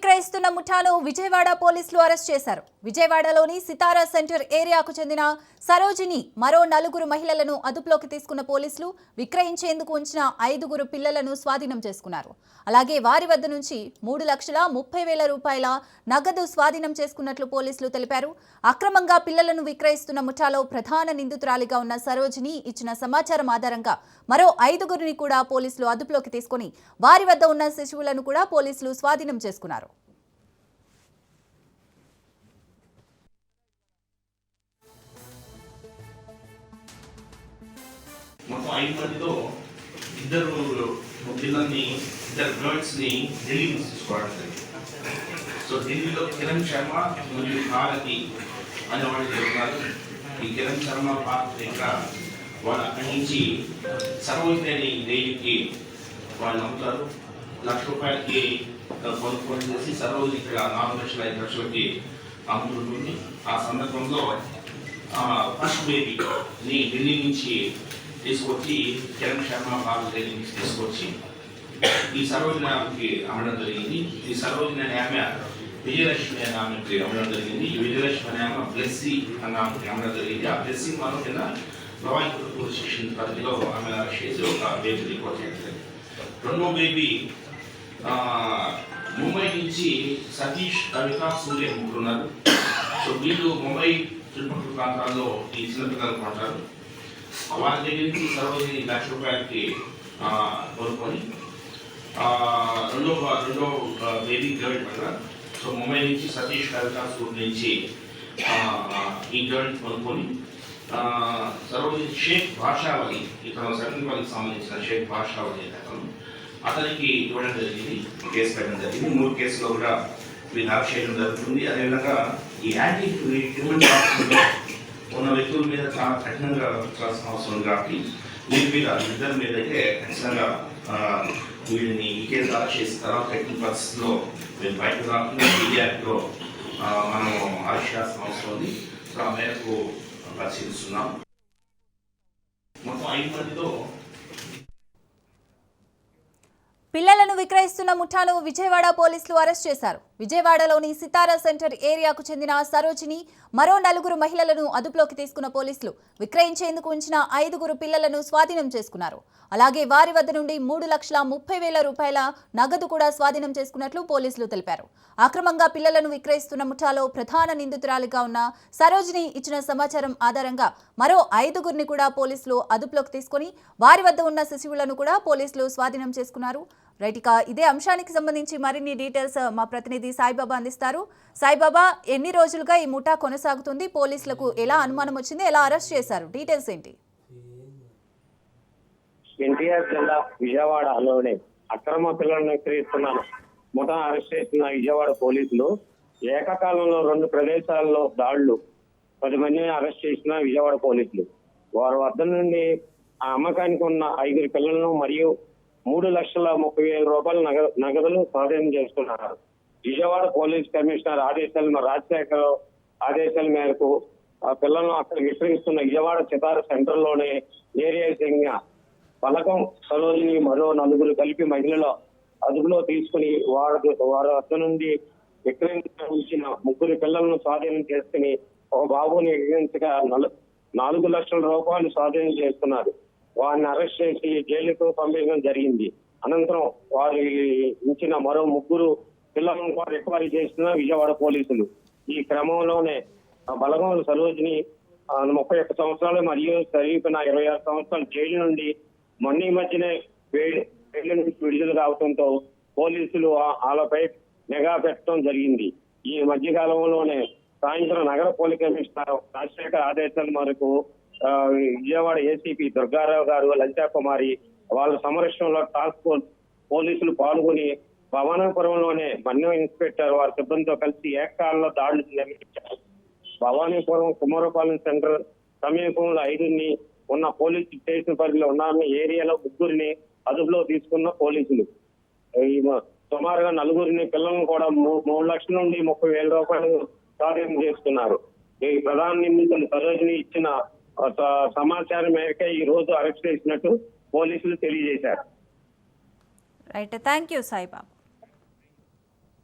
విక్రయిస్తున్న ముఠాను విజయవాడ పోలీసులు అరెస్ట్ చేశారు. విజయవాడలోని సితారా సెంటర్ ఏరియాకు చెందిన సరోజిని మరో 4 మహిళలను అదుపులోకి తీసుకున్న పోలీసులు విక్రయించేందుకు ఉంచిన 5 పిల్లలను స్వాధీనం చేసుకున్నారు. అలాగే వారి వద్ద నుంచి 3,30,000 రూపాయల నగదు స్వాధీనం చేసుకున్నట్లు పోలీసులు తెలిపారు. అక్రమంగా పిల్లలను విక్రయిస్తున్న ముఠాలో ప్రధాన నిందితురాలిగా ఉన్న సరోజిని ఇచ్చిన సమాచారం ఆధారంగా మరో 5 కూడా పోలీసులు అదుపులోకి తీసుకుని వారి వద్ద ఉన్న శిశువులను కూడా పోలీసులు స్వాధీనం చేసుకున్నారు. మొత్తం 5 మందితో ఇద్దరు గర్ల్స్ ని ఢిల్లీ నుంచి తీసుకోవడం జరిగింది. సో ఢిల్లీలో కిరణ్ శర్మ మరియు భారతి అనే వాళ్ళు ఉన్నారు. ఈ కిరణ్ శర్మ భారతి వాళ్ళు అక్కడి నుంచి సర్వోజ్ఞాని దేవికి వాళ్ళు అమ్ముతారు. ₹1,00,000కి కొనుగోలు చేసి సర్వోజ్ ఇక్కడ 4,05,00,000కి అమ్ముతుంటుంది. ఆ సందర్భంలో ఫస్ట్ బేబీని ఢిల్లీ నుంచి తీసుకొచ్చి కిరణ్ శర్మ భారతి నుంచి తీసుకొచ్చి ఈ సరోజినాకి అమ్మడం జరిగింది. ఈ సరోజిని అనే ఆమె విజయలక్ష్మి అనే ఆమెకి అమ్మడం జరిగింది. ఈ విజయలక్ష్మి అనే ఆమె బ్లెస్సీ అన్న ఆమెకి అమ్మడం జరిగింది. ఆ బ్లెస్సీ మనం కింద ప్రవాహిత పోలీస్ స్టేషన్ పరిధిలో ఆమె అరెస్ట్ చేసి ఒక బేబీ రిపోర్ట్ చేయాలి. రెండో బేబీ ముంబై నుంచి సతీష్, కవిత, సూర్య ముగ్గురున్నారు. సో వీళ్ళు ముంబై చుట్టుపక్కల ప్రాంతాల్లో ఈ చిన్నపిల్లలు కొంటారు. వాళ్ళ దగ్గర నుంచి సరోజిని ₹1,00,000కి కొనుక్కొని రెండో బేబీ గర్ల్ కదా. సో ముంబై నుంచి సతీష్, కవిత, సూర్య నుంచి ఈ గర్ల్ కొనుక్కొని సరోజిని షేక్ భాషావళి, ఇక్కడ సరళికి సంబంధించిన షేక్ భాషావళి అతనికి ఇవ్వడం జరిగింది. కేసు పెట్టడం జరిగింది. 3 కేసులో కూడా వీళ్ళు అరెస్ట్ చేయడం జరుగుతుంది. అదేవిధంగా ఈ యాంటీ హ్యూమన్ ట్రాఫికింగ్లో ఉన్న వ్యక్తుల మీద చాలా కఠినంగా ఉంచాల్సిన అవసరం కాబట్టి ఇద్దరి మీద అయితే ఖచ్చితంగా వీళ్ళని ఈ కేసు అరెస్ట్ చేసిన తర్వాత ఎట్టి పరిస్థితుల్లో వీళ్ళు బయటకు రాకుండా మీడియాలో మనం అరెస్ట్ చేయాల్సిన అవసరం ఉంది. సో ఆ మేరకు పరిశీలిస్తున్నాం. మొత్తం 5 మందితో పిల్లలను విక్రయిస్తున్న ముఠాను విజయవాడ పోలీసులు అరెస్ట్ చేశారు. విజయవాడలోని సితారా సెంటర్ ఏరియాకు చెందిన సరోజిని మరో 4 మహిళలను అదుపులోకి తీసుకున్న పోలీసులు విక్రయించేందుకు ఉంచిన 5 పిల్లలను స్వాధీనం చేసుకున్నారు. అలాగే వారి వద్ద నుండి 3,30,000 రూపాయల నగదు కూడా స్వాధీనం చేసుకున్నట్లు పోలీసులు తెలిపారు. అక్రమంగా పిల్లలను విక్రయిస్తున్న ముఠాలో ప్రధాన నిందితురాలిగా ఉన్న సరోజిని ఇచ్చిన సమాచారం ఆధారంగా మరో 5 కూడా పోలీసులు అదుపులోకి తీసుకుని వారి వద్ద ఉన్న శిశువులను కూడా పోలీసులు స్వాధీనం చేసుకున్నారు. రైట్, ఇక ఇదే అంశానికి సంబంధించి మరిన్ని డీటెయిల్స్ మా ప్రతినిధి సాయిబాబా అందిస్తారు. సాయిబాబా, ఎన్ని రోజులుగా ఈ ముఠా కొనసాగుతుంది? పోలీసులకు ఎలా అనుమానం వచ్చింది? ఎలా అరెస్ట్ చేశారు? డీటెయిల్స్ ఏంటి? ఎన్టీఆర్ జిల్లా విజయవాడలోనే అక్రమ పిల్లలను విక్రయిస్తున్న ముఠా అరెస్ట్ చేసిన విజయవాడ పోలీసులు ఏకకాలంలో 2 ప్రదేశాల్లో దాడులు 10 మందిని అరెస్ట్ చేసిన విజయవాడ పోలీసులు వారి వద్ద నుండి ఆ అమ్మకానికి ఉన్న 5 పిల్లలను మరియు 3,30,000 రూపాయల నగదులు స్వాధీనం చేసుకున్నారు. విజయవాడ పోలీస్ కమిషనర్ రాజశేఖర్ ఆదేశాల మేరకు ఆ పిల్లలను అక్కడ విక్రయిస్తున్న విజయవాడ సితార సెంటర్ లోనే ఏరియా చెందిన పలకం సరోజిని మరో 4 కలిపి మహిళల అదుపులో తీసుకుని వారి వద్ద నుండి విక్రయించిన 3 పిల్లలను స్వాధీనం చేసుకుని ఒక బాబుని విక్రయించగా 4,00,000 రూపాయలు స్వాధీనం చేసుకున్నారు. వారిని అరెస్ట్ చేసి జైలుకు పంపించడం జరిగింది. అనంతరం వారి ఇచ్చిన మరో 3 పిల్లలను కూడా రికవరీ చేసిన విజయవాడ పోలీసులు. ఈ క్రమంలోనే బలగం సరోజిని 31 సంవత్సరాలు మరియు సరీఫిన 26 సంవత్సరాలు జైలు నుండి మొన్న మధ్యనే జైలు నుంచి విడుదల కావడంతో పోలీసులు వాళ్ళపై నిఘా పెట్టడం జరిగింది. ఈ మధ్యకాలంలోనే సాయంత్రం నగర పోలీస్ కమిషనర్ రాజశేఖర్ ఆదేశాల మేరకు విజయవాడ ఏసీపీ దుర్గారావు గారు, లలితా కుమారి వాళ్ళ సంరక్షణలో టాస్క్ ఫోర్స్ పోలీసులు పాల్గొని భవానీపురంలోనే మన్యం ఇన్స్పెక్టర్ వారి సిబ్బందితో కలిసి ఏకకాలంలో దాడులు నిర్వహించారు. భవానీపురం కుమారపాలెం సెంటర్ సమీపంలో 5 ఉన్న పోలీస్ స్టేషన్ పరిధిలో ఉన్న ఏరియాలో 3 అదుపులో తీసుకున్న పోలీసులు సుమారుగా 4 పిల్లలను కూడా 3,00,000 నుండి 30,000 రూపాయలు స్వాధీనం చేసుకున్నారు. ఈ ప్రధాన నిందితులు సరోజిని ఇచ్చిన సమాచారం మేరకు ఈ రోజు అరెస్ట్ చేసినట్టు పోలీసులు తెలియజేశారు. Right, thank you Saibaba.